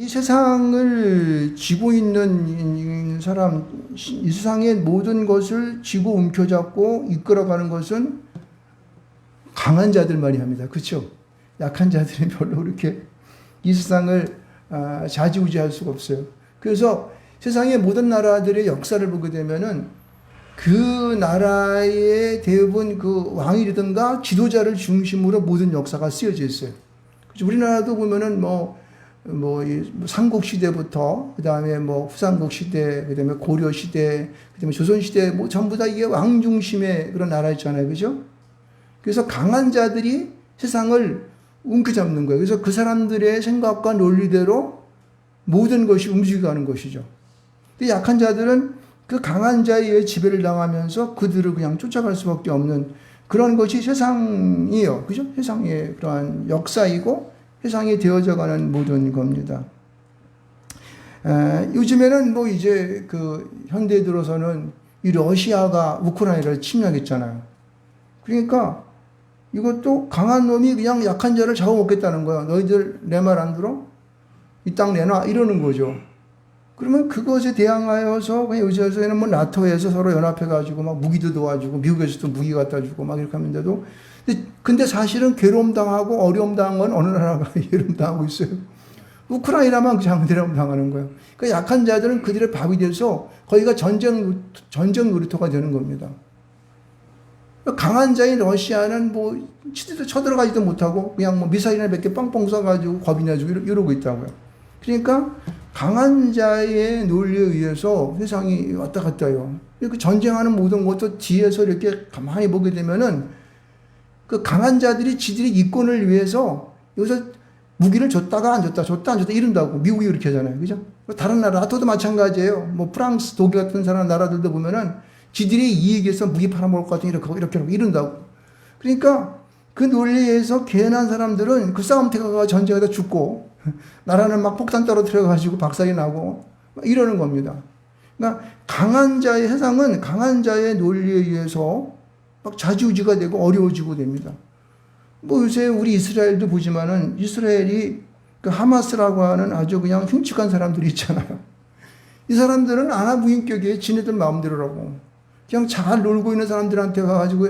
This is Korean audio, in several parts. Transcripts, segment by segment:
이 세상을 쥐고 있는 사람, 이 세상의 모든 것을 쥐고 움켜잡고 이끌어가는 것은 강한 자들만이 합니다. 그렇죠? 약한 자들은 별로 그렇게 이 세상을 좌지우지할 수가 없어요. 그래서 세상의 모든 나라들의 역사를 보게 되면은 그 나라의 대부분 그 왕이라든가 지도자를 중심으로 모든 역사가 쓰여져 있어요. 그렇죠? 우리나라도 보면은 삼국 시대부터 그다음에 후삼국 시대, 그다음에 고려 시대, 그다음에 조선 시대 전부 다 이게 왕 중심의 그런 나라였잖아요. 그죠? 그래서 강한 자들이 세상을 움켜잡는 거예요. 그래서 그 사람들의 생각과 논리대로 모든 것이 움직여가는 것이죠. 근데 약한 자들은 그 강한 자에 의해 지배를 당하면서 그들을 그냥 쫓아갈 수밖에 없는 그런 것이 세상이에요. 그죠? 세상의 그러한 역사이고 세상이 되어져가는 모든 겁니다. 요즘에는 이제 현대에 들어서는 이 러시아가 우크라이나를 침략했잖아요. 그러니까 이것도 강한 놈이 그냥 약한 자를 잡아먹겠다는 거야. 너희들 내 말 안 들어? 이 땅 내놔. 이러는 거죠. 그러면 그것에 대항하여서 그냥 요새는 나토에서 서로 연합해가지고 막 무기도 도와주고 미국에서도 무기 갖다 주고 막 이렇게 하는데도 근데 사실은 괴로움 당하고 어려움 당한 건 어느 나라가 괴로움 당하고 있어요. 우크라이나만 그냥 괴로움 당하는 거예요. 그러니까 약한 자들은 그들의 밥이 돼서 거기가 전쟁 놀이터가 되는 겁니다. 강한 자인 러시아는 쳐들어가지도 못하고 그냥 미사일이나 몇 개 빵빵 쏴가지고 겁이 나주고 이러고 있다고요. 그러니까 강한 자의 논리에 의해서 세상이 왔다 갔다 해요. 이렇게 전쟁하는 모든 것도 뒤에서 이렇게 가만히 보게 되면은 그 강한 자들이 지들의 이권을 위해서 여기서 무기를 줬다가 안 줬다 이런다고 이러고 이렇게 하잖아요. 그죠? 다른 나라, 나토도 마찬가지예요. 프랑스, 독일 같은 나라들도 보면은 지들의 이익에서 무기 팔아먹을 것 같은 이렇게 이런다고. 그러니까 그 논리에서 괜한 사람들은 그 싸움 태가가 전쟁에다 죽고 나라는 막 폭탄 떨어뜨려가지고 박살이 나고 이러는 겁니다. 그러니까 강한 자의 세상은 강한 자의 논리에 의해서 막 좌지우지가 되고 어려워지고 됩니다. 요새 우리 이스라엘도 보지만은 이스라엘이 그 하마스라고 하는 아주 그냥 흉측한 사람들이 있잖아요. 이 사람들은 아나무인격에 지네들 마음대로라고. 그냥 잘 놀고 있는 사람들한테 가가지고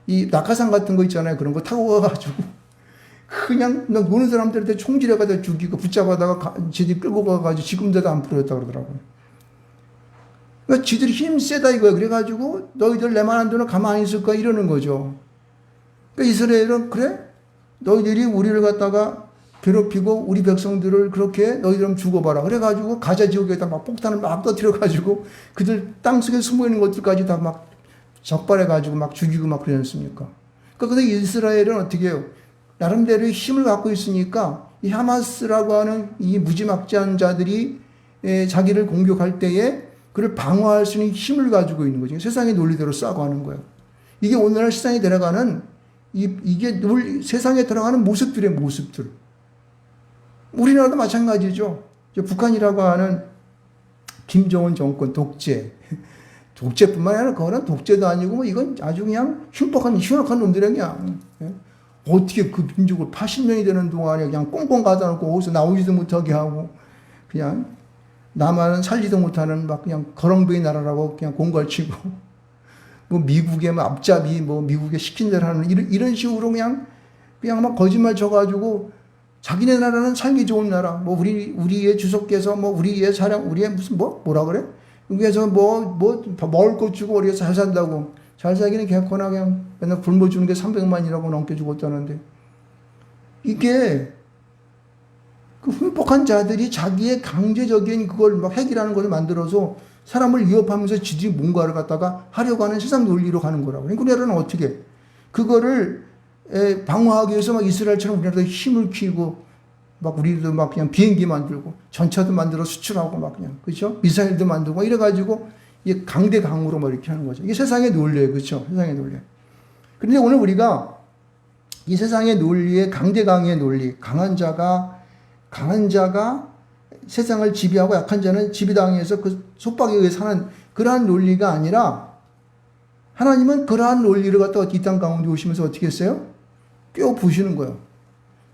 이 낙하산 같은 거 있잖아요. 그런 거 타고 가가지고 그냥 노는 사람들한테 총질해가지고 죽이고 붙잡아다가 지들이 끌고 가가지고 지금도 안 풀어졌다 그러더라고요. 그러니까 지들이 힘 세다 이거야. 그래가지고 너희들 내 말 안 듣는 가만히 있을 거야 이러는 거죠. 그러니까 이스라엘은 그래? 너희들이 우리를 갖다가 괴롭히고 우리 백성들을 그렇게 너희들은 죽어봐라. 그래가지고 가자 지역에다 막 폭탄을 막 터뜨려가지고 그들 땅속에 숨어있는 것들까지 다 막 적발해가지고 막 죽이고 막 그러지 않습니까? 그러니까 근데 이스라엘은 어떻게 해요? 나름대로의 힘을 갖고 있으니까 이 하마스라고 하는 이 무지막지한 자들이 자기를 공격할 때에 그를 방어할 수 있는 힘을 가지고 있는 거죠. 세상의 논리대로 싸고 하는 거예요. 이게 오늘날 세상에 들어가는 이게 세상에 들어가는 모습들의 모습들. 우리나라도 마찬가지죠. 북한이라고 하는 김정은 정권 독재. 독재뿐만 아니라 그거는 독재도 아니고 이건 아주 그냥 흉악한 놈들이야 그냥. 어떻게 그 민족을 80년이 되는 동안에 그냥 꽁꽁 가다 놓고 어디서 나오지도 못하게 하고 그냥 나만은 살지도 못하는 막 그냥 거렁뱅이 나라라고 그냥 공갈치고 미국의 앞잡이 미국의 시킨 대로 하는 이런 식으로 그냥 막 거짓말 쳐가지고 자기네 나라는 살기 좋은 나라 우리의 주석께서 우리의 사랑 우리의 무슨 뭐라 그래? 여기에서 먹을 것 주고 우리가 잘 산다고 잘 살기는 개코나 그냥 맨날 굶어 주는 게 300만이라고 넘게 죽었다는데 이게 그 흠뻑한 자들이 자기의 강제적인 그걸 막 핵이라는 것을 만들어서 사람을 위협하면서 지들이 뭔가를 갖다가 하려고 하는 세상 논리로 가는 거라고. 그러니까 우리나라는 어떻게 그거를 방어하기 위해서 막 이스라엘처럼 우리나라도 힘을 키우고 막 우리도 막 그냥 비행기 만들고 전차도 만들어 수출하고 막 그냥 그렇죠? 미사일도 만들고 이래가지고 이게 강대강으로 막 이렇게 하는 거죠. 이게 세상의 논리예요, 그렇죠? 세상의 논리. 그런데 오늘 우리가 이 세상의 논리의 강대강의 논리, 강한 자가 세상을 지배하고 약한 자는 지배당해서 그 속박에 의해 사는 그러한 논리가 아니라 하나님은 그러한 논리를 갖다가 이 땅 가운데 오시면서 어떻게 했어요? 꿰어 부시는 거예요.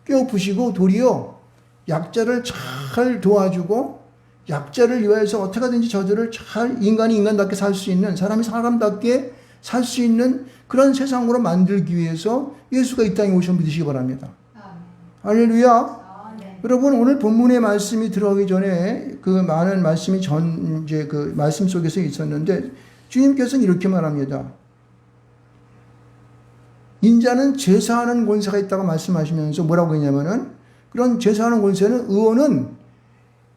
깨어부시고 도리어 약자를 잘 도와주고 약자를 위하여서 어떻게 하든지 저들을 잘 인간이 인간답게 살 수 있는 사람이 사람답게 살 수 있는 그런 세상으로 만들기 위해서 예수가 이 땅에 오셔 믿으시기 바랍니다. 할렐루야. 여러분 오늘 본문의 말씀이 들어가기 전에 그 많은 말씀이 이제 그 말씀 속에서 있었는데 주님께서는 이렇게 말합니다. 인자는 제사하는 권세가 있다고 말씀하시면서 뭐라고 했냐면은 그런 제사하는 권세는 의원은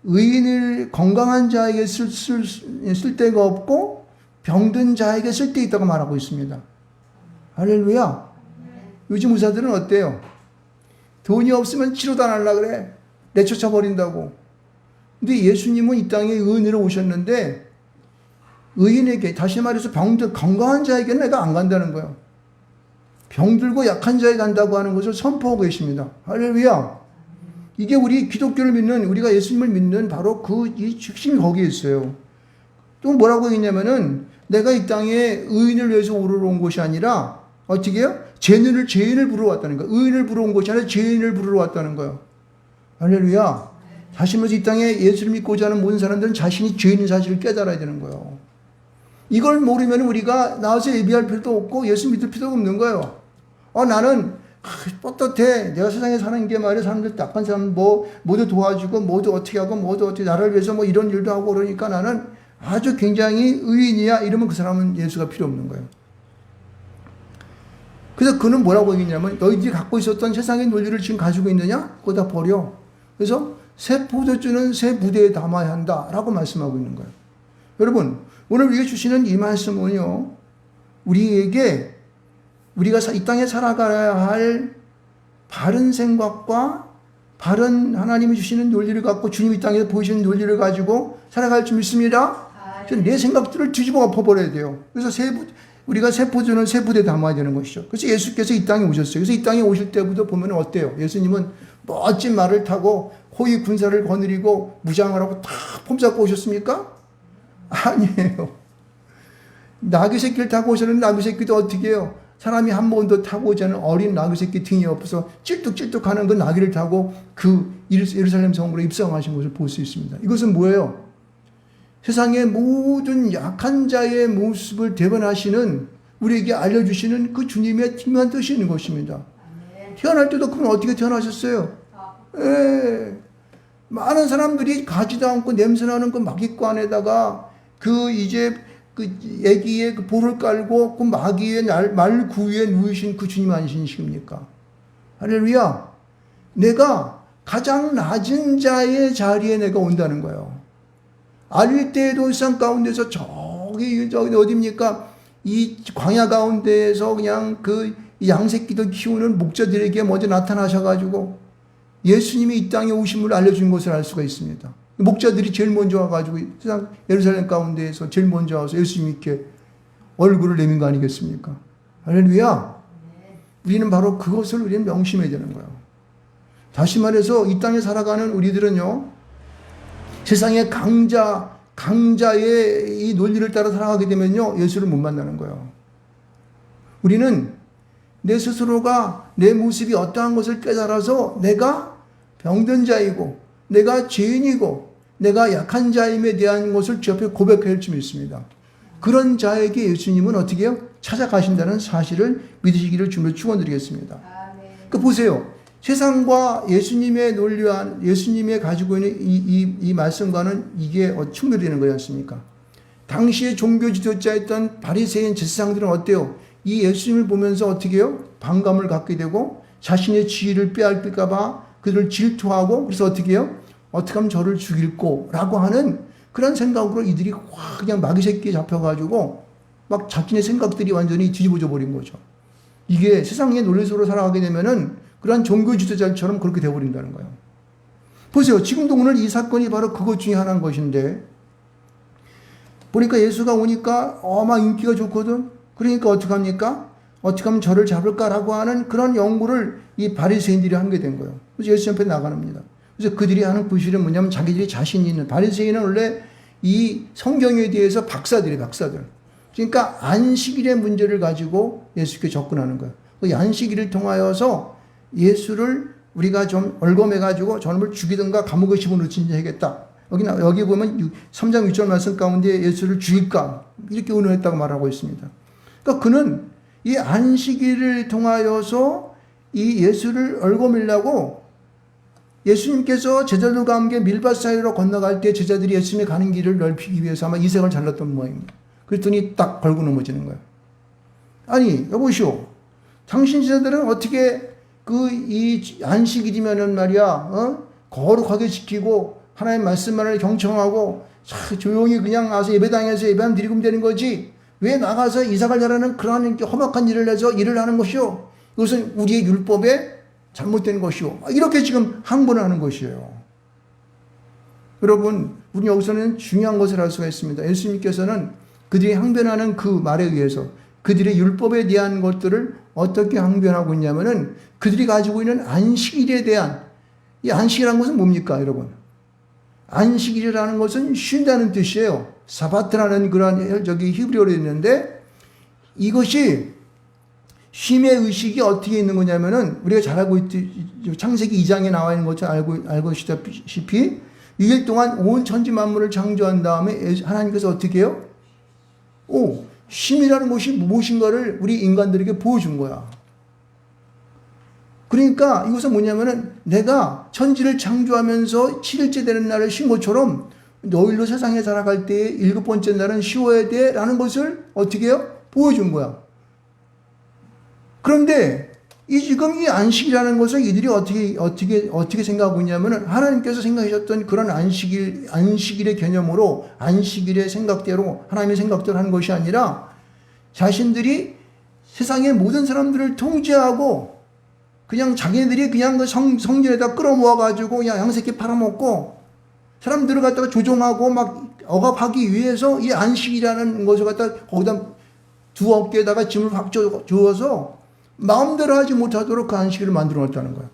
의인을 건강한 자에게 쓸 데가 없고 병든 자에게 쓸 데 있다고 말하고 있습니다. 할렐루야. 요즘 의사들은 어때요? 돈이 없으면 치료도 안 하려고 그래. 내쫓아 버린다고. 근데 예수님은 이 땅에 의인으로 오셨는데 의인에게 다시 말해서 병든 건강한 자에게는 내가 안 간다는 거예요. 병들고 약한 자에 간다고 하는 것을 선포하고 계십니다. 할렐루야. 이게 우리 기독교를 믿는 우리가 예수님을 믿는 바로 이 핵심이 거기에 있어요. 또 뭐라고 했냐면은 내가 이 땅에 의인을 위해서 오르러 온 것이 아니라 어떻게 해요? 죄인을 부르러 왔다는 거예요. 의인을 부르러 온 것이 아니라 죄인을 부르러 왔다는 거예요. 할렐루야. 다시 말해서 이 땅에 예수를 믿고자 하는 모든 사람들은 자신이 죄인인 사실을 깨달아야 되는 거예요. 이걸 모르면 우리가 나와서 예비할 필요도 없고 예수 믿을 필요도 없는 거예요. 나는 떳떳해. 내가 세상에 사는 게 말이야. 사람들 나쁜 사람 모두 도와주고 모두 어떻게 하고 모두 어떻게 나를 위해서 이런 일도 하고 그러니까 나는 아주 굉장히 의인이야. 이러면 그 사람은 예수가 필요 없는 거예요. 그래서 그는 뭐라고 얘기했냐면 너희들이 갖고 있었던 세상의 논리를 지금 가지고 있느냐? 그거 다 버려. 그래서 새 포도주는 새 부대에 담아야 한다라고 말씀하고 있는 거예요. 여러분 오늘 우리가 주시는 이 말씀은요. 우리에게 우리가 이 땅에 살아가야 할 바른 생각과 바른 하나님이 주시는 논리를 갖고 주님이 이 땅에 보이시는 논리를 가지고 살아갈 줄 믿습니다. 내 생각들을 뒤집어 엎어버려야 돼요. 그래서 우리가 새 포도는 새 부대에 담아야 되는 것이죠. 그래서 예수께서 이 땅에 오셨어요. 그래서 이 땅에 오실 때부터 보면 어때요? 예수님은 멋진 말을 타고 호위 군사를 거느리고 무장을 하고 다 폼잡고 오셨습니까? 아니에요. 나귀 새끼를 타고 오셨는데 나귀 새끼도 어떻게 해요? 사람이 한 번도 타고 오지 않은 어린 나귀 새끼 등에 엎어서 찔뚝찔뚝하는 그 나귀를 타고 그 예루살렘 성으로 입성하신 것을 볼 수 있습니다. 이것은 뭐예요? 세상의 모든 약한 자의 모습을 대변하시는 우리에게 알려주시는 그 주님의 팀한 뜻이 있는 것입니다. 태어날 때도 그분 어떻게 태어나셨어요? 많은 사람들이 가지도 않고 냄새나는 그 마귀관에다가 그 애기의 그 볼을 깔고 그 마귀의 말구위에 누우신 그 주님 아니십니까? 할렐루야. 내가 가장 낮은 자의 자리에 내가 온다는 거예요. 알릴대의 일상 가운데서 저기 어디입니까? 이 광야 가운데에서 그냥 그 양새끼들 키우는 목자들에게 먼저 나타나셔가지고 예수님이 이 땅에 오심을 알려준 것을 알 수가 있습니다. 목자들이 제일 먼저 와가지고 세상 예루살렘 가운데에서 제일 먼저 와서 예수님께 얼굴을 내민 거 아니겠습니까? 할렐루야. 우리는 바로 그것을 우리는 명심해야 되는 거예요. 다시 말해서 이 땅에 살아가는 우리들은요, 세상의 강자의 이 논리를 따라 살아가게 되면요, 예수를 못 만나는 거예요. 우리는 내 스스로가 내 모습이 어떠한 것을 깨달아서 내가 병든 자이고 내가 죄인이고 내가 약한 자임에 대한 것을 주 앞에 고백할 줄 믿습니다. 그런 자에게 예수님은 어떻게 해요? 찾아가신다는 사실을 믿으시기를 주님으로 축원드리겠습니다. 그 보세요. 세상과 예수님의 논리와 예수님의 가지고 있는 이 말씀과는 이게 충돌되는 거지 않습니까? 당시의 종교 지도자였던 바리새인 제사장들은 어때요? 이 예수님을 보면서 어떻게 해요? 반감을 갖게 되고 자신의 지위를 빼앗길까 봐 그들을 질투하고 그래서 어떻게 해요? 어떻게 하면 저를 죽일꼬 라고 하는 그런 생각으로 이들이 확 그냥 마귀 새끼에 잡혀가지고 막 자신의 생각들이 완전히 뒤집어져 버린 거죠. 이게 세상의 논리 속으로 살아가게 되면은 그러한 종교 지도자처럼 그렇게 되어버린다는 거예요. 보세요. 지금도 오늘 이 사건이 바로 그것 중에 하나인 것인데 보니까 예수가 오니까 막 인기가 좋거든. 그러니까 어떡합니까? 어떻게 하면 저를 잡을까라고 하는 그런 연구를 이 바리새인들이 하게 된 거예요. 그래서 예수 앞에 나가랍니다. 그래서 그들이 하는 구실은 뭐냐면 자기들이 자신 있는, 바리새인은 원래 이 성경에 대해서 박사들. 그러니까 안식일의 문제를 가지고 예수께 접근하는 거예요. 그 안식일을 통하여서 예수를 우리가 좀 얼검해가지고 저놈을 죽이든가 감옥에 집어넣든지 해야겠다. 여기 보면 3장 6절 말씀 가운데 예수를 죽일까 이렇게 의논했다고 말하고 있습니다. 그러니까 그는 이 안식일을 통하여서 이 예수를 얽어밀려고 예수님께서 제자들과 함께 밀밭 사이로 건너갈 때 제자들이 예수님이 가는 길을 넓히기 위해서 아마 이색을 잘랐던 모양입니다. 그랬더니 딱 걸고 넘어지는 거예요. 아니 여보시오, 당신 제자들은 어떻게 이 안식일이면은 말이야 거룩하게 지키고 하나님 말씀만을 경청하고 조용히 그냥 와서 예배당에서 예배하면 드리면 되는 거지 왜 나가서 이삭을 자라는 그러한 험악한 일을 해서 일을 하는 것이오? 이것은 우리의 율법에 잘못된 것이오. 이렇게 지금 항변을 하는 것이에요. 여러분, 우리 여기서는 중요한 것을 알 수가 있습니다. 예수님께서는 그들이 항변하는 그 말에 의해서 그들의 율법에 대한 것들을 어떻게 항변하고 있냐면은 그들이 가지고 있는 안식일에 대한, 이 안식이라는 것은 뭡니까, 여러분? 안식일이라는 것은 쉰다는 뜻이에요. 사바트라는 그런 히브리어로 있는데 이것이 쉼의 의식이 어떻게 있는 거냐면은 우리가 잘 알고 있듯이 창세기 2장에 나와 있는 것처럼 알고 계시다시피 6일 동안 온 천지 만물을 창조한 다음에 하나님께서 어떻게 해요? 쉼이라는 것이 무엇인가를 우리 인간들에게 보여준 거야. 그러니까 이것은 뭐냐면은 내가 천지를 창조하면서 7일째 되는 날을 쉰 것처럼 너희로 세상에 살아갈 때 7번째 날은 쉬어야 돼 라는 것을 어떻게 해요? 보여준 거야. 그런데 지금 이 안식이라는 것을 이들이 어떻게 생각하고 있냐면은 하나님께서 생각하셨던 그런 안식일의 개념으로 안식일의 생각대로 하나님의 생각대로 하는 것이 아니라 자신들이 세상의 모든 사람들을 통제하고 그냥 자기네들이 그냥 그 성전에다 끌어모아가지고 그냥 양새끼 팔아먹고 사람들을 갖다가 조종하고 막 억압하기 위해서 이 안식이라는 것을 갖다 거기다 두 어깨에다가 짐을 확 주어서 마음대로 하지 못하도록 그 안식일을 만들어 놨다는 거야.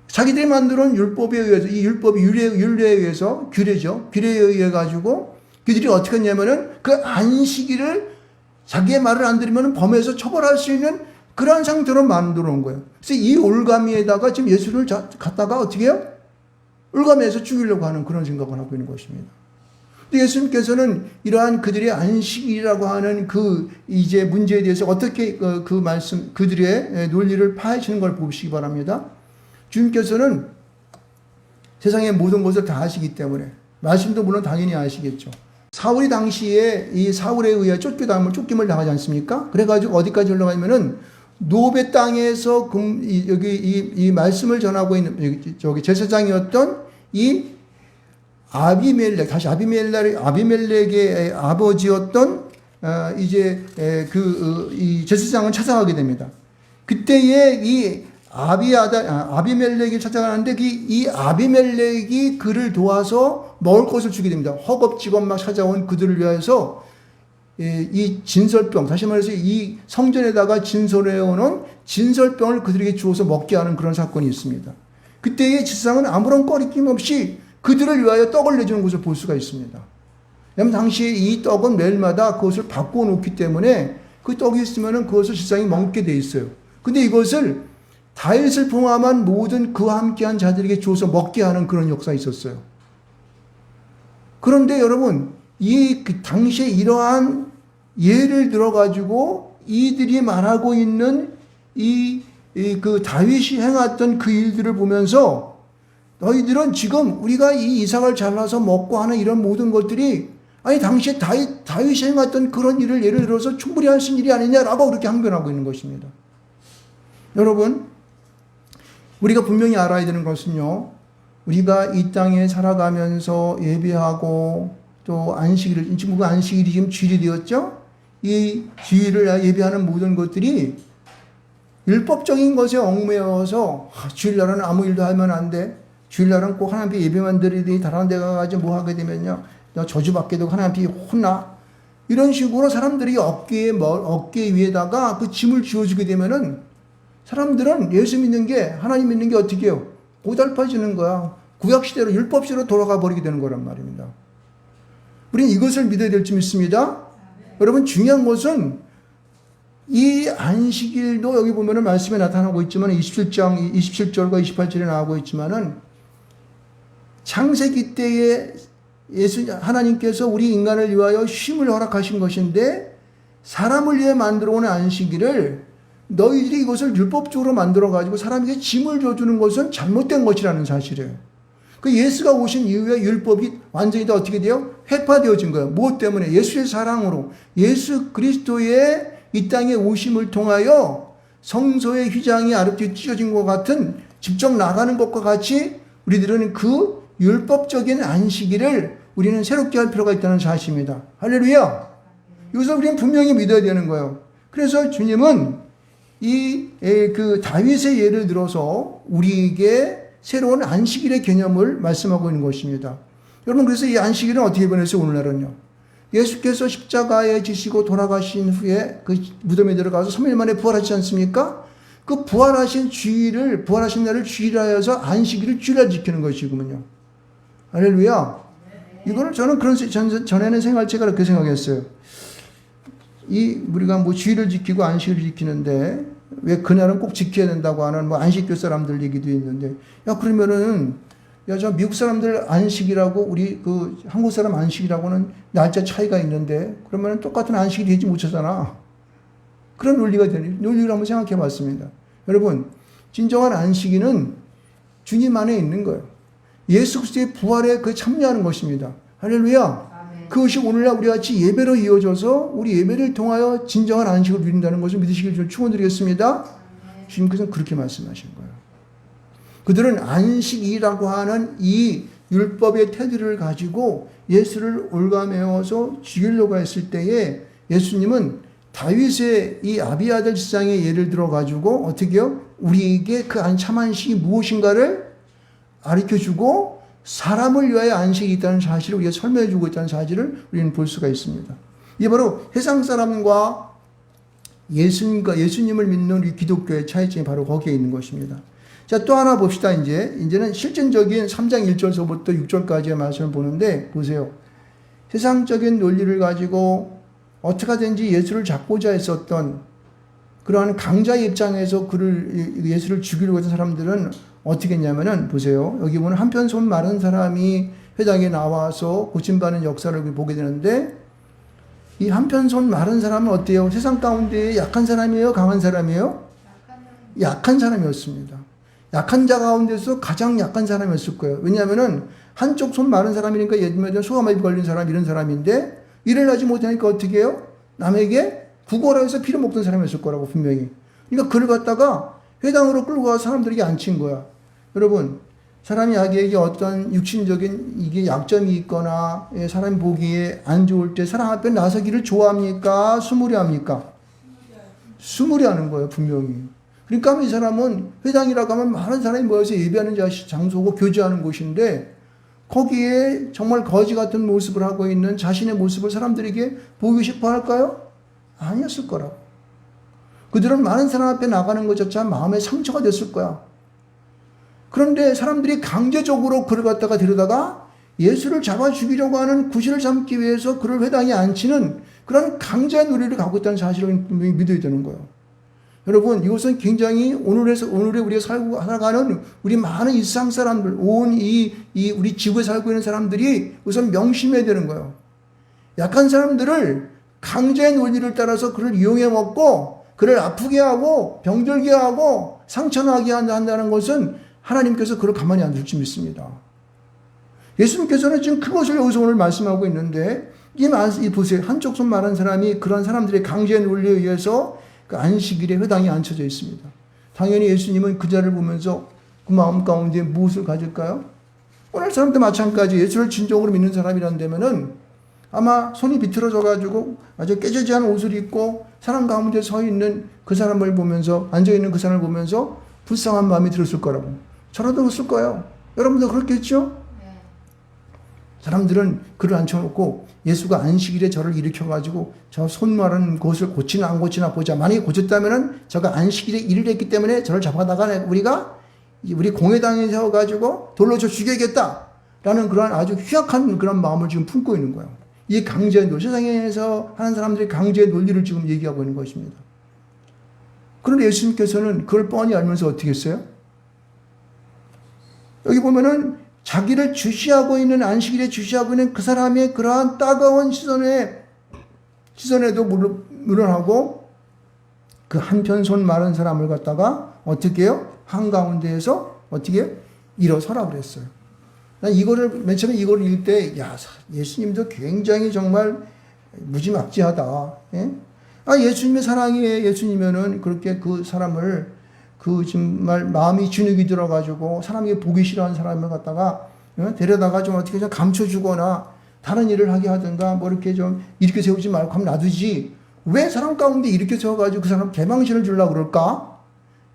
자기들이 만들어놓은 율법에 의해서, 이 율법이 율례에 의해서, 규례죠. 규례에 의해 가지고 그들이 어떻게 했냐면은 그 안식일을 자기의 말을 안 들으면 범해서 처벌할 수 있는 그런 상태로 만들어 놓은 거예요. 그래서 이 올가미에다가 지금 예수를 갖다가 어떻게 해요? 올가미에서 죽이려고 하는 그런 생각을 하고 있는 것입니다. 예수님께서는 이러한 그들의 안식이라고 하는 이제 문제에 대해서 어떻게 그들의 논리를 파헤치는 걸 보시기 바랍니다. 주님께서는 세상의 모든 것을 다 아시기 때문에, 말씀도 물론 당연히 아시겠죠. 사울이 당시에 이 사울에 의해 쫓김을 당하지 않습니까? 그래가지고 어디까지 올라가냐면은 노베 땅에서 이 말씀을 전하고 있는 제사장이었던 이 아비멜렉의 아버지였던 이 제사장을 찾아가게 됩니다. 그때에 이 아비멜렉이 찾아가는데 이 아비멜렉이 그를 도와서 먹을 것을 주게 됩니다. 허겁지겁 막 찾아온 그들을 위해서 이 진설병, 다시 말해서 이 성전에다가 진설해오는 진설병을 그들에게 주어서 먹게 하는 그런 사건이 있습니다. 그때의 제사장은 아무런 꺼리낌 없이 그들을 위하여 떡을 내주는 것을 볼 수가 있습니다. 왜냐하면 당시에 이 떡은 매일마다 그것을 바꾸어 놓기 때문에 그 떡이 있으면 그것을 제사장이 먹게 돼 있어요. 근데 이것을 다윗을 포함한 모든 그와 함께한 자들에게 주어서 먹게 하는 그런 역사가 있었어요. 그런데 여러분, 당시에 이러한 예를 들어가지고 이들이 말하고 있는 그 다윗이 행했던 그 일들을 보면서 너희들은 지금 우리가 이 이삭을 잘라서 먹고 하는 이런 모든 것들이 당시에 다윗이 행했던 그런 일을 예를 들어서 충분히 할 수 있는 일이 아니냐라고 그렇게 항변하고 있는 것입니다. 여러분, 우리가 분명히 알아야 되는 것은요, 우리가 이 땅에 살아가면서 예배하고 또 안식일을, 지금 그 안식일이 지금 주일이 되었죠? 이 주일을 예배하는 모든 것들이 율법적인 것에 얽매여서 주일날은 아무 일도 하면 안 돼. 주일날은 꼭 하나님 앞에 예배만 드리더니 다른 데 가가지고 뭐 하게 되면요, 너 저주받게 되고 하나님 앞에 혼나. 이런 식으로 사람들이 어깨 위에다가 그 짐을 지어주게 되면은 사람들은 예수 믿는 게, 하나님 믿는 게 어떻게 해요? 고달파지는 거야. 구약시대로, 율법시대로 돌아가 버리게 되는 거란 말입니다. 우리는 이것을 믿어야 될 줄 믿습니다. 여러분, 중요한 것은 이 안식일도 여기 보면은 말씀에 나타나고 있지만 27절과 28절에 나오고 있지만은 창세기 때에 하나님께서 우리 인간을 위하여 쉼을 허락하신 것인데 사람을 위해 만들어 온 안식일을 너희들이 이것을 율법적으로 만들어 가지고 사람에게 짐을 줘주는 것은 잘못된 것이라는 사실이에요. 그 예수가 오신 이후에 율법이 완전히 다 어떻게 돼요? 회파되어진 거예요. 무엇 때문에? 예수의 사랑으로 예수 그리스도의 이 땅에 오심을 통하여 성소의 휘장이 아랫뒤에 찢어진 것 같은 직접 나가는 것과 같이 우리들은 그 율법적인 안식일을 우리는 새롭게 할 필요가 있다는 사실입니다. 할렐루야! 이것을 우리는 분명히 믿어야 되는 거예요. 그래서 주님은 그 다윗의 예를 들어서 우리에게 새로운 안식일의 개념을 말씀하고 있는 것입니다. 여러분, 그래서 이 안식일은 어떻게 변했어요, 오늘날은요? 예수께서 십자가에 지시고 돌아가신 후에 그 무덤에 들어가서 3일 만에 부활하지 않습니까? 그 부활하신 날을 주일을 하여서 안식일을 주일날 지키는 것이군요. 할렐루야. 이거를 저는 전에는 생활체가 그렇게 생각했어요. 우리가 주일을 지키고 안식일을 지키는데 왜 그날은 꼭 지켜야 된다고 하는 안식교 사람들 얘기도 있는데, 그러면은 저 미국 사람들 안식이라고 우리 한국 사람 안식이라고는 날짜 차이가 있는데 그러면 똑같은 안식이 되지 못하잖아. 그런 논리를 한번 생각해 봤습니다. 여러분, 진정한 안식일은 주님 안에 있는 거예요. 예수 그리스도의 부활에 참여하는 것입니다. 할렐루야. 아멘. 그것이 오늘날 우리 같이 예배로 이어져서 우리 예배를 통하여 진정한 안식을 누린다는 것을 믿으시길 축원드리겠습니다. 주님께서는 그렇게 말씀하신 거예요. 그들은 안식이라고 하는 이 율법의 테두리를 가지고 예수를 올가매어서 죽이려고 했을 때에 예수님은 다윗의 이 아비아들 지상의 예를 들어 가지고 어떻게요? 우리에게 그 참 안식이 무엇인가를 가르쳐주고 사람을 위하여 안식이 있다는 사실을 우리가 설명해주고 있다는 사실을 우리는 볼 수가 있습니다. 이게 바로 세상 사람과 예수님을 믿는 우리 기독교의 차이점이 바로 거기에 있는 것입니다. 자, 또 하나 봅시다. 이제는 실전적인 3장 1절서부터 6절까지의 말씀을 보는데, 보세요. 세상적인 논리를 가지고 어떻게 하든지 예수를 잡고자 했었던 그러한 강자의 입장에서 예수를 죽이려고 했던 사람들은 어떻게 했냐면은, 보세요. 여기 보면 한편 손 마른 사람이 회당에 나와서 고침받는 역사를 보게 되는데, 이 한편 손 마른 사람은 어때요? 세상 가운데 약한 사람이에요? 강한 사람이에요? 약한 사람이었습니다. 약한 자 가운데서 가장 약한 사람이었을 거예요. 왜냐하면은 한쪽 손 마른 사람이니까 예를 들면 소아마비 걸린 사람 이런 사람인데 일을 하지 못하니까 어떻게 해요? 남에게 구걸을 해서 피를 먹던 사람이었을 거라고 분명히. 그러니까 그를 갖다가 회당으로 끌고 가서 사람들에게 앉힌 거야. 여러분, 사람이 자기에게 어떤 육신적인 이게 약점이 있거나 사람이 보기에 안 좋을 때 사람 앞에 나서기를 좋아합니까? 수무리합니까? 수무리하는 거예요, 분명히. 그러니까 이 사람은 회당이라고 하면 많은 사람이 모여서 예배하는 장소고 교제하는 곳인데 거기에 정말 거지 같은 모습을 하고 있는 자신의 모습을 사람들에게 보이고 싶어 할까요? 아니었을 거라고. 그들은 많은 사람 앞에 나가는 것 자체가 마음에 상처가 됐을 거야. 그런데 사람들이 강제적으로 그를 갖다가 데려다가 예수를 잡아 죽이려고 하는 구실을 삼기 위해서 그를 회당에 앉히는 그런 강제의 논리를 갖고 있다는 사실을 분명히 믿어야 되는 거예요. 여러분, 이것은 굉장히 오늘에 우리가 살아가는 우리 많은 일상 사람들, 우리 지구에 살고 있는 사람들이 우선 명심해야 되는 거예요. 약한 사람들을 강제의 논리를 따라서 그를 이용해 먹고 그를 아프게 하고 병들게 하고 상처나게 한다는 것은 하나님께서 그를 가만히 안 둘지 믿습니다. 예수님께서는 지금 그것을 여기서 오늘 말씀하고 있는데 보세요. 한쪽 손 마른 사람이 그런 사람들의 강제의 논리에 의해서 그 안식일에 회당에 앉혀져 있습니다. 당연히 예수님은 그 자를 보면서 그 마음 가운데 무엇을 가질까요? 오늘 사람도 마찬가지 예수를 진정으로 믿는 사람이란다면은 아마 손이 비틀어져 가지고 아주 깨져지한 옷을 입고 사람 가운데 서 있는 그 사람을 보면서 앉아 있는 그 사람을 보면서 불쌍한 마음이 들었을 거라고. 저라도 그랬을 거예요. 여러분도 그렇겠죠? 사람들은 그를 앉혀놓고 예수가 안식일에 저를 일으켜가지고 저 손 마른 곳을 고치나 안 고치나 보자. 만약에 고쳤다면은 저가 안식일에 일을 했기 때문에 저를 잡아다가 우리 공회당에 세워가지고 돌로 저 죽여야겠다. 라는 그런 아주 휘약한 그런 마음을 지금 품고 있는 거예요. 이 강제의 논리, 세상에서 하는 사람들이 강제의 논리를 지금 얘기하고 있는 것입니다. 그런데 예수님께서는 그걸 뻔히 알면서 어떻게 했어요? 여기 보면은 자기를 주시하고 있는, 안식일에 주시하고 있는 그 사람의 그러한 따가운 시선에도 물론하고 그 한편 손 마른 사람을 갖다가 어떻게 해요? 한가운데에서 어떻게 해요? 일어서라 그랬어요. 난 이거를 맨 처음에 이걸 읽을 때, 야, 예수님도 굉장히 정말 무지막지하다. 예? 예수님의 사랑이에요. 예수님이면은 그렇게 그 사람을 정말 마음이 진흙이 들어가지고 사람이 보기 싫어하는 사람을 갖다가 데려다가 좀 어떻게 좀 감춰주거나 다른 일을 하게 하든가 뭐 이렇게 좀 이렇게 세우지 말고 하면 놔두지. 왜 사람 가운데 이렇게 세워가지고 그 사람 개망신을 주려고 그럴까?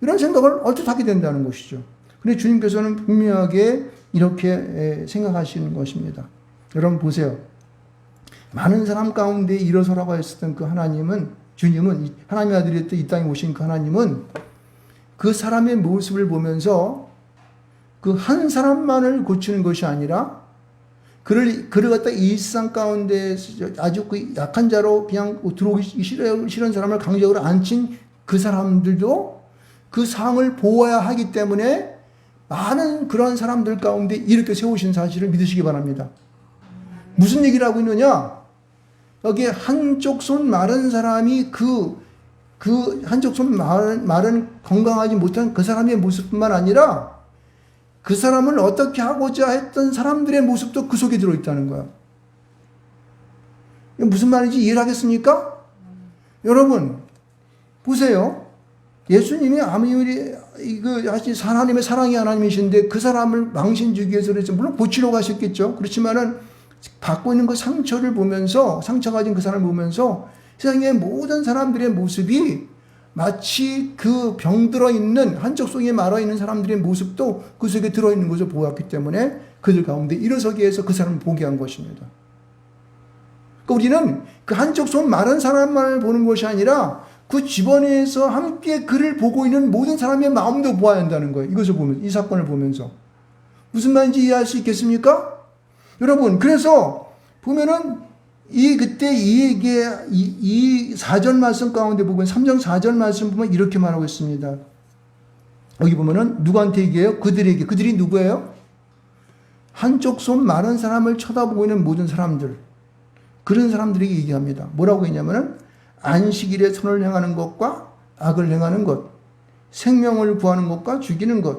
이런 생각을 얼핏 하게 된다는 것이죠. 근데 주님께서는 분명하게 이렇게 생각하시는 것입니다. 여러분 보세요. 많은 사람 가운데 일어서라고 했었던 그 하나님은, 주님은, 하나님의 아들이었던 이 땅에 오신 그 하나님은 그 사람의 모습을 보면서 그 한 사람만을 고치는 것이 아니라 그를 갖다 일상 가운데 아주 그 약한 자로 그냥 들어오기 싫은 사람을 강제적으로 앉힌 그 사람들도 그 상을 보아야 하기 때문에 많은 그런 사람들 가운데 이렇게 세우신 사실을 믿으시기 바랍니다. 무슨 얘기를 하고 있느냐? 여기에 한쪽 손 마른 사람이 그 한쪽 손 마른 건강하지 못한 그 사람의 모습뿐만 아니라 그 사람을 어떻게 하고자 했던 사람들의 모습도 그 속에 들어있다는 거야. 이게 무슨 말인지 이해하겠습니까? 여러분, 보세요. 예수님이 아무리 하나님의 사랑이 하나님이신데 그 사람을 망신 주기 위해서 그랬죠. 물론 고치러 가셨겠죠. 그렇지만은 갖고 있는 그 상처를 보면서, 상처 가진 그 사람을 보면서 세상의 모든 사람들의 모습이 마치 그 병들어 있는, 한쪽 손에 말아 있는 사람들의 모습도 그 속에 들어있는 것을 보았기 때문에 그들 가운데 일어서게 해서 그 사람을 보게 한 것입니다. 그러니까 우리는 그 한쪽 손 마른 사람만을 보는 것이 아니라 그 주변에서 함께 그를 보고 있는 모든 사람의 마음도 보아야 한다는 거예요. 이것을 보면, 이 사건을 보면서. 무슨 말인지 이해할 수 있겠습니까? 여러분, 그래서 보면은 그때 이 4절 말씀 가운데 보면 3장 4절 말씀 보면 이렇게 말하고 있습니다. 여기 보면은 누구한테 얘기해요? 그들에게. 그들이 누구예요? 한쪽 손 마른 사람을 쳐다보고 있는 모든 사람들. 그런 사람들에게 얘기합니다. 뭐라고 했냐면은 안식일에 선을 행하는 것과 악을 행하는 것, 생명을 구하는 것과 죽이는 것.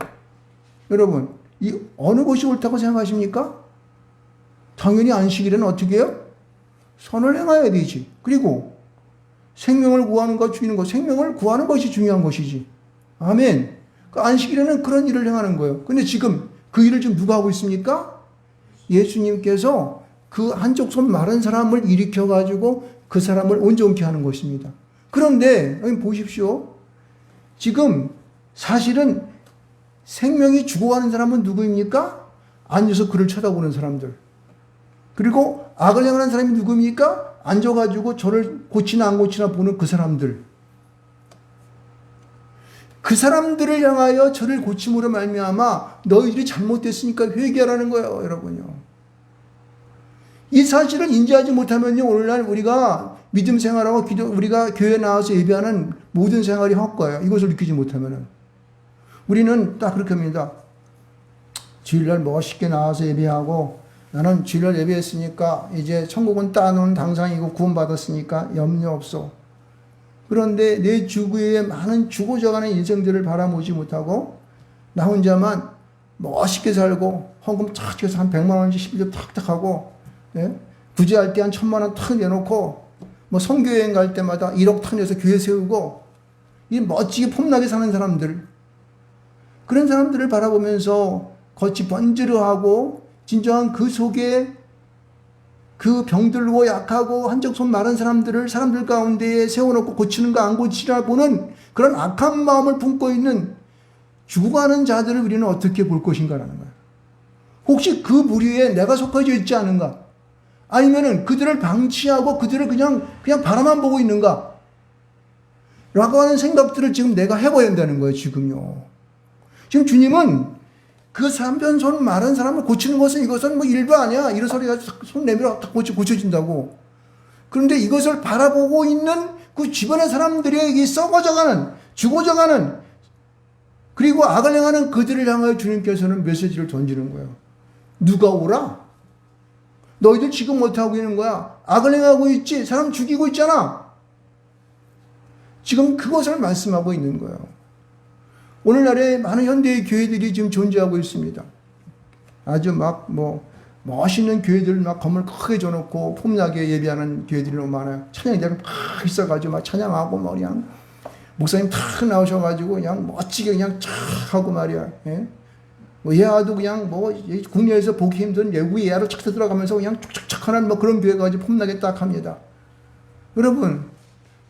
여러분, 이 어느 것이 옳다고 생각하십니까? 당연히 안식일에는 어떻게 해요? 선을 행해야 되지. 그리고 생명을 구하는 것, 죽이는 것, 생명을 구하는 것이 중요한 것이지. 아멘. 그 안식일에는 그런 일을 행하는 거예요. 근데 지금 그 일을 지금 누가 하고 있습니까? 예수님께서 그 한쪽 손 마른 사람을 일으켜가지고 그 사람을 온전케 하는 것입니다. 그런데 여기 보십시오. 지금 사실은 생명이 죽어가는 사람은 누구입니까? 앉아서 그를 쳐다보는 사람들. 그리고 악을 행하는 사람이 누구입니까? 앉아가지고 저를 고치나 안 고치나 보는 그 사람들. 그 사람들을 향하여 저를 고침으로 말미암아 너희들이 잘못됐으니까 회개하라는 거예요, 여러분요. 이 사실을 인지하지 못하면요, 오늘날 우리가 믿음 생활하고 우리가 교회 나와서 예배하는 모든 생활이 헛거예요. 이것을 느끼지 못하면은. 우리는 딱 그렇게 합니다. 주일날 멋있게 나와서 예배하고 나는 주일날 예배했으니까 이제 천국은 따놓은 당상이고 구원받았으니까 염려 없어. 그런데 내 주위에 많은 죽어져가는 인생들을 바라보지 못하고 나 혼자만 멋있게 살고 헌금 탁 해서 한 100만 원씩 12조 탁탁 하고, 예? 부재할 때 한 1000만 원 탁 내놓고 뭐 선교여행 갈 때마다 1억 탁 내서 교회 세우고 이 멋지게 폼나게 사는 사람들, 그런 사람들을 바라보면서 겉이 번지르하고 진정한 그 속에 그 병들고 약하고 한쪽 손 마른 사람들 가운데에 세워놓고 고치는 거 안 고치나 보는 그런 악한 마음을 품고 있는 죽어가는 자들을 우리는 어떻게 볼 것인가라는 거예요. 혹시 그 무리에 내가 속해져 있지 않은가? 아니면은 그들을 방치하고 그들을 그냥 바라만 보고 있는가? 라고 하는 생각들을 지금 내가 해봐야 한다는 거예요, 지금요. 지금 주님은 그 한편 손 마른 사람을 고치는 것은 이것은 뭐 일도 아니야. 일어서리가 손 내밀어 딱 고쳐진다고. 그런데 이것을 바라보고 있는 그 주변의 사람들의 이 썩어져가는 죽어져가는, 그리고 악을 행하는 그들을 향하여 주님께서는 메시지를 던지는 거예요. 누가 오라? 너희들 지금 못하고 있는 거야. 악을 행하고 있지. 사람 죽이고 있잖아. 지금 그것을 말씀하고 있는 거예요. 오늘날에 많은 현대의 교회들이 지금 존재하고 있습니다. 아주 막 멋있는 교회들 막 건물 크게 줘놓고 폼나게 예배하는 교회들이 너무 많아요. 찬양대가 막 있어가지고 막 찬양하고 그냥 목사님 탁 나오셔가지고 그냥 멋지게 그냥 쫙 하고 말이야. 예? 예아도 그냥 국내에서 보기 힘든 외국 예아로 착 들어가면서 그냥 촉촉촉 하는 그런 교회가 가지고 폼나게 딱 합니다. 여러분,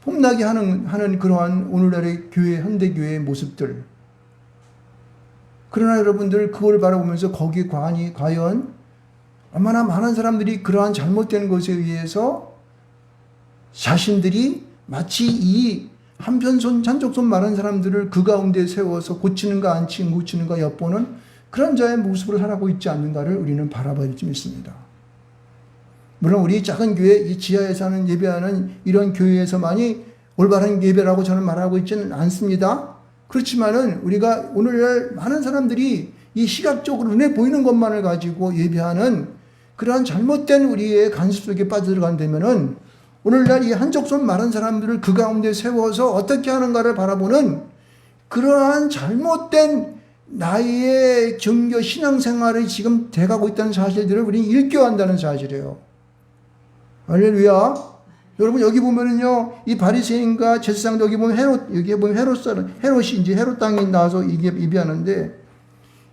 폼나게 하는 그러한 오늘날의 교회, 현대교회의 모습들. 그러나 여러분들 그걸 바라보면서 거기에 과연 얼마나 많은 사람들이 그러한 잘못된 것에 의해서 자신들이 마치 이 한쪽손 마른 사람들을 그 가운데 세워서 고치는가 안 고치는가 엿보는 그런 자의 모습으로 살아가고 있지 않는가를 우리는 바라봐야 할 점 있습니다. 물론 우리 작은 교회, 이 지하에서 하는 예배하는 이런 교회에서만이 올바른 예배라고 저는 말하고 있지는 않습니다. 그렇지만은 우리가 오늘날 많은 사람들이 이 시각적으로 눈에 보이는 것만을 가지고 예배하는 그러한 잘못된 우리의 간섭 속에 빠져들어간다면은 오늘날 이 한쪽손 마른 사람들을 그 가운데 세워서 어떻게 하는가를 바라보는 그러한 잘못된 나의 종교 신앙생활이 지금 돼가고 있다는 사실들을 우리는 일깨워한다는 사실이에요. 할렐루야. 여러분 여기 보면은요, 이 바리새인과 제사장도 여기 보면 헤롯이 이제 헤롯 땅에 나와서 이게 예배하는데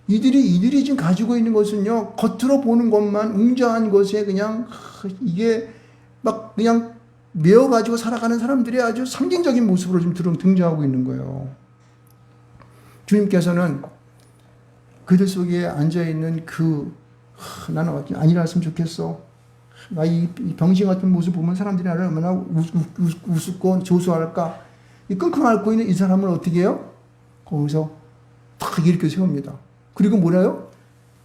이들이 지금 가지고 있는 것은요, 겉으로 보는 것만 웅장한 것에 그냥 이게 막 그냥 메어가지고 살아가는 사람들이 아주 상징적인 모습으로 지금 등장하고 있는 거예요. 주님께서는 그들 속에 앉아있는 나는 아니랐으면 좋겠어. 나 이 병신 같은 모습 보면 사람들이 나를 얼마나 우습고 조소할까. 이 끙끙 앓고 있는 이 사람을 어떻게 해요? 거기서 탁 이렇게 세웁니다. 그리고 뭐래요?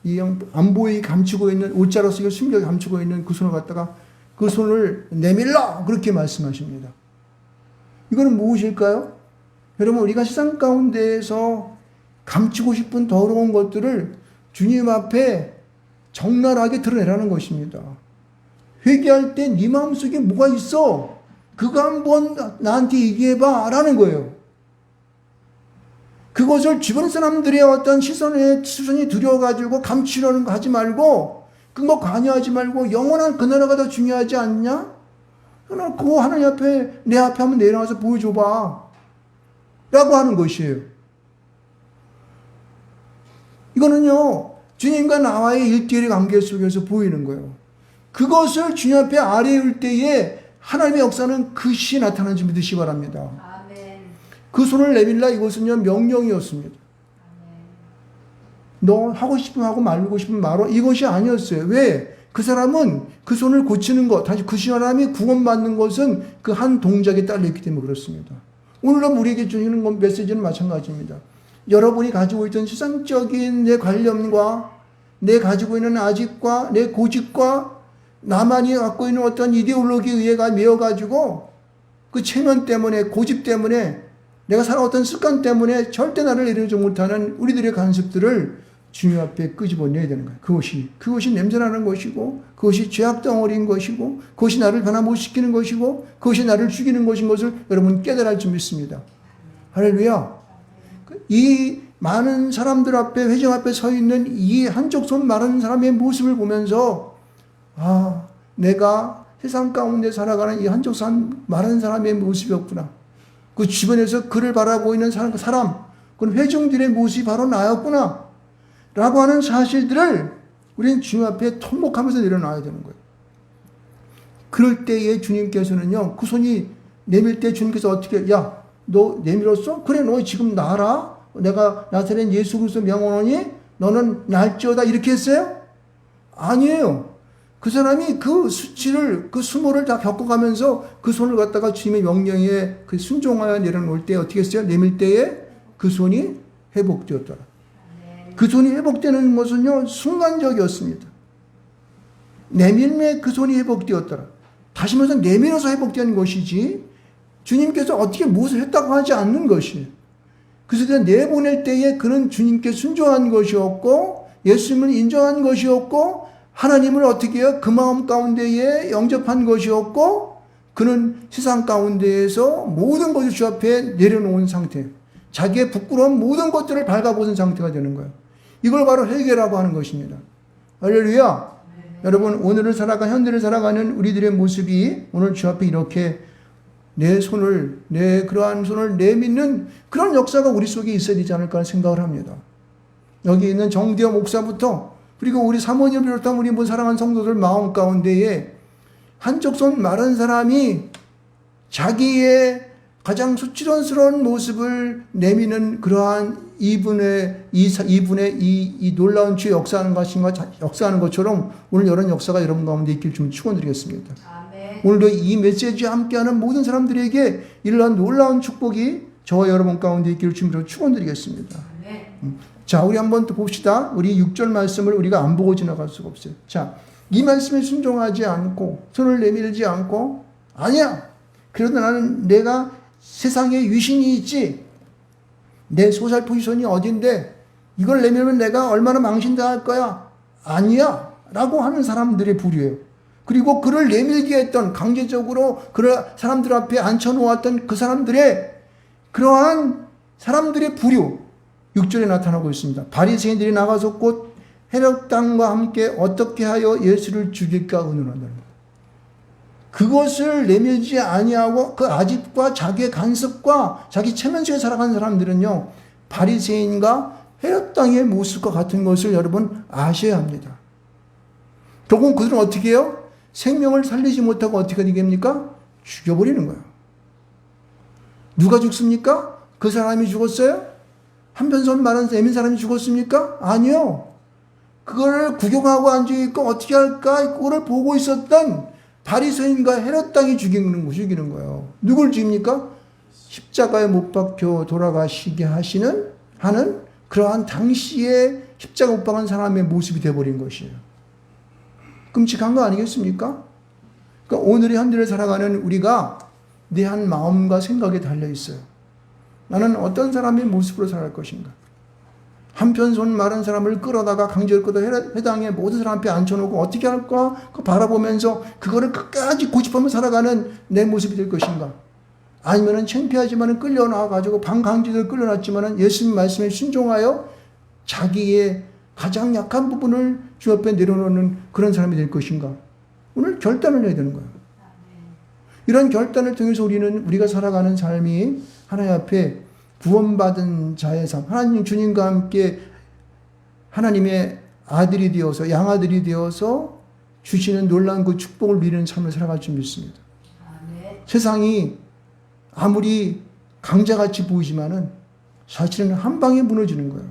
이 안 보이게 감추고 있는, 옷자로 쓰고 숨겨 감추고 있는 그 손을 갖다가 그 손을 내밀라! 그렇게 말씀하십니다. 이거는 무엇일까요? 여러분, 우리가 세상 가운데에서 감추고 싶은 더러운 것들을 주님 앞에 적나라하게 드러내라는 것입니다. 회개할 때 네 마음속에 뭐가 있어? 그거 한번 나한테 얘기해봐 라는 거예요. 그것을 주변 사람들의 어떤 시선이 두려워가지고 감추려는 거 하지 말고, 그거 관여하지 말고 영원한 그 나라가 더 중요하지 않냐? 그거 하나님 앞에, 내 앞에 한번 내려와서 보여줘봐 라고 하는 것이에요. 이거는요, 주님과 나와의 일대일의 관계 속에서 보이는 거예요. 그것을 주님 앞에 아뢰올 때에 하나님의 역사는 그시 나타나는지 믿으시기 바랍니다. 아멘. 그 손을 내밀라, 이것은요 명령이었습니다. 아멘. 너 하고 싶으면 하고 말고 싶으면 말어, 이것이 아니었어요. 왜? 그 사람은 그 손을 고치는 것, 다시 그 사람이 구원받는 것은 그 한 동작에 딸려있기 때문에 그렇습니다. 오늘은 우리에게 주시는 메시지는 마찬가지입니다. 여러분이 가지고 있던 세상적인 내 관념과 내 가지고 있는 아집과 내 고집과 나만이 갖고 있는 어떤 이데올로기에 의해 메어가지고 그 체면 때문에, 고집 때문에, 내가 살아왔던 습관 때문에 절대 나를 내려오지 못하는 우리들의 간섭들을 주님 앞에 끄집어내야 되는 거예요. 그것이 냄새나는 것이고, 그것이 죄악 덩어리인 것이고, 그것이 나를 변화못시키는 것이고, 그것이 나를 죽이는 것인 것을 여러분 깨달을 줄 믿습니다. 할렐루야. 이 많은 사람들 앞에, 회중 앞에 서 있는 이 한쪽 손 마른 사람의 모습을 보면서, 내가 세상 가운데 살아가는 이 한쪽 손 마른 사람의 모습이었구나. 그 주변에서 그를 바라보고 있는 사람, 그런 회중들의 모습이 바로 나였구나 라고 하는 사실들을 우리는 주님 앞에 통곡하면서 내려놔야 되는 거예요. 그럴 때에 주님께서는요, 그 손이 내밀 때 주님께서 어떻게, 야, 너 내밀었어? 그래, 너 지금 나라. 내가 나사렛 예수 그리스도 명하노니 너는 날지어다, 이렇게 했어요? 아니에요. 그 사람이 그 수치를, 그 수모를 다 겪어가면서 그 손을 갖다가 주님의 명령에 그 순종하여 내려놓을 때 어떻게 했어요? 내밀 때에 그 손이 회복되었더라. 그 손이 회복되는 것은요, 순간적이었습니다. 내밀매 그 손이 회복되었더라. 다시 말해서 내밀어서 회복되는 것이지, 주님께서 어떻게 무엇을 했다고 하지 않는 것이에요. 그래서 내보낼 때에 그는 주님께 순종한 것이었고 예수님을 인정한 것이었고 하나님을 어떻게 해요? 그 마음 가운데에 영접한 것이었고 그는 세상 가운데에서 모든 것을 주 앞에 내려놓은 상태, 자기의 부끄러운 모든 것들을 밟아보는 상태가 되는 거예요. 이걸 바로 회개라고 하는 것입니다. 할렐루야. 여러분, 오늘을 현대를 살아가는 우리들의 모습이 오늘 주 앞에 이렇게 그러한 손을 내밀는 그런 역사가 우리 속에 있어야 되지 않을까 생각을 합니다. 여기 있는 정대호 목사부터 그리고 우리 사모님을 비롯한 우리 사랑하는 성도들 마음 가운데에 한쪽 손 마른 사람이 자기의 가장 수치스러운 모습을 내미는 그러한 이분의 이 놀라운 주의 역사하는 것처럼 오늘 이런 역사가 여러분 가운데 있길 좀 축원드리겠습니다. 오늘도 이 메시지와 함께하는 모든 사람들에게 이러한 놀라운 축복이 저와 여러분 가운데 있기를 주님으로 축원드리겠습니다. 자, 우리 한번 또 봅시다. 우리 6절 말씀을 우리가 안 보고 지나갈 수가 없어요. 자, 이 말씀에 순종하지 않고 손을 내밀지 않고 아니야. 그래도 나는 내가 세상에 위신이 있지. 내 소살 포지션이 어딘데 이걸 내밀면 내가 얼마나 망신당할 거야. 아니야. 라고 하는 사람들의 부류예요. 그리고 그를 내밀게 했던 강제적으로 그를 사람들 앞에 앉혀놓았던 그 사람들의 그러한 사람들의 부류 6절에 나타나고 있습니다. 바리새인들이 나가서 곧 헤롯 땅과 함께 어떻게 하여 예수를 죽일까 의논한다는 거예요. 그것을 내밀지 아니하고 그 아집과 자기의 간섭과 자기 체면속에 살아가는 사람들은요, 바리새인과 헤롯 땅의 모습과 같은 것을 여러분 아셔야 합니다. 결국은 그들은 어떻게 해요? 생명을 살리지 못하고 어떻게 되겠습니까? 죽여버리는 거예요. 누가 죽습니까? 그 사람이 죽었어요? 한편손 마른 애민 사람이 죽었습니까? 아니요. 그거를 구경하고 앉아있고 어떻게 할까? 그거를 보고 있었던 바리새인과 헤롯 땅이 죽이는 거예요. 누굴 죽입니까? 십자가에 못 박혀 돌아가시게 하는 그러한 당시에 십자가 못 박은 사람의 모습이 되어버린 것이에요. 끔찍한 거 아니겠습니까? 그러니까 오늘의 현대를 살아가는 우리가 내 한 마음과 생각에 달려있어요. 나는 어떤 사람의 모습으로 살아갈 것인가? 한편 손 마른 사람을 끌어다가 강제로 끌어 회당에 모든 사람 앞에 앉혀놓고 어떻게 할까? 그거 바라보면서 그거를 끝까지 고집하며 살아가는 내 모습이 될 것인가? 아니면은 창피하지만은 끌려나와가지고 반강제로 끌려놨지만은 예수님 말씀에 순종하여 자기의 가장 약한 부분을 주 앞에 내려놓는 그런 사람이 될 것인가? 오늘 결단을 해야 되는 거예요. 이런 결단을 통해서 우리가 살아가는 삶이 하나님 앞에 구원받은 자의 삶, 하나님 주님과 함께 하나님의 아들이 되어서 양아들이 되어서 주시는 놀라운 그 축복을 누리는 삶을 살아갈 줄 믿습니다. 세상이 아무리 강자같이 보이지만은 사실은 한 방에 무너지는 거예요.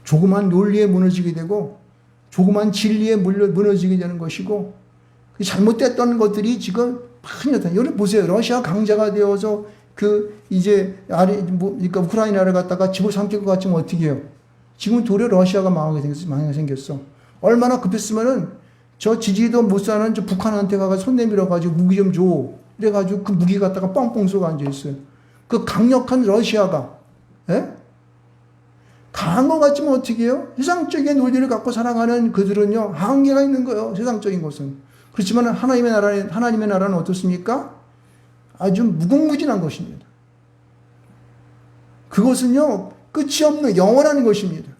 조그만 논리에 무너지게 되고 조그만 진리에 무너지게 되는 것이고 잘못됐던 것들이 지금 많이 나타나요. 여러분 보세요. 러시아 강자가 되어서 그러니까 우크라이나를 갖다가 집어삼킬 것 같으면 어떻게 해요? 지금 도리어 러시아가 망하게 생겼어. 얼마나 급했으면은 저 지지도 못 사는 저 북한한테 가서 손 내밀어가지고 무기 좀 줘. 그래가지고 그 무기 갖다가 뻥뻥 쏘고 앉아있어요. 그 강력한 러시아가, 강한 것 같지만 어떻게 해요? 세상적인 논리를 갖고 살아가는 그들은요, 한계가 있는 거예요. 세상적인 것은. 그렇지만 하나님의 나라는 어떻습니까? 아주 무궁무진한 것입니다. 그것은요, 끝이 없는 영원한 것입니다.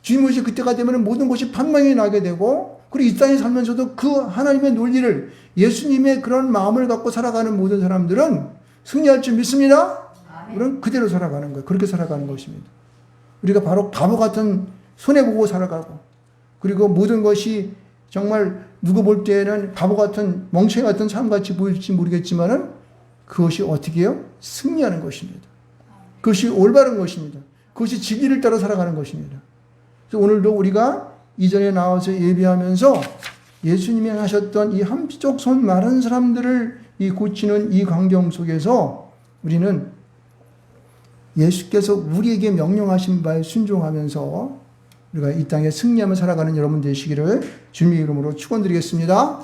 주님 오실 그때가 되면 모든 것이 판명이 나게 되고, 그리고 이 땅에 살면서도 그 하나님의 논리를, 예수님의 그런 마음을 갖고 살아가는 모든 사람들은 승리할 줄 믿습니다. 그럼 그대로 살아가는 거예요. 그렇게 살아가는 것입니다. 우리가 바로 바보 같은 손해보고 살아가고, 그리고 모든 것이 정말 누구 볼 때에는 바보 같은 멍청이 같은 삶같이 보일지 모르겠지만은 그것이 어떻게 해요? 승리하는 것입니다. 그것이 올바른 것입니다. 그것이 진리를 따라 살아가는 것입니다. 그래서 오늘도 우리가 이전에 나와서 예배하면서 예수님이 하셨던 이 한쪽 손 마른 사람들을 고치는 이 광경 속에서 우리는 예수께서 우리에게 명령하신 바에 순종하면서 우리가 이 땅에 승리하며 살아가는 여러분 되시기를 주님의 이름으로 축원드리겠습니다.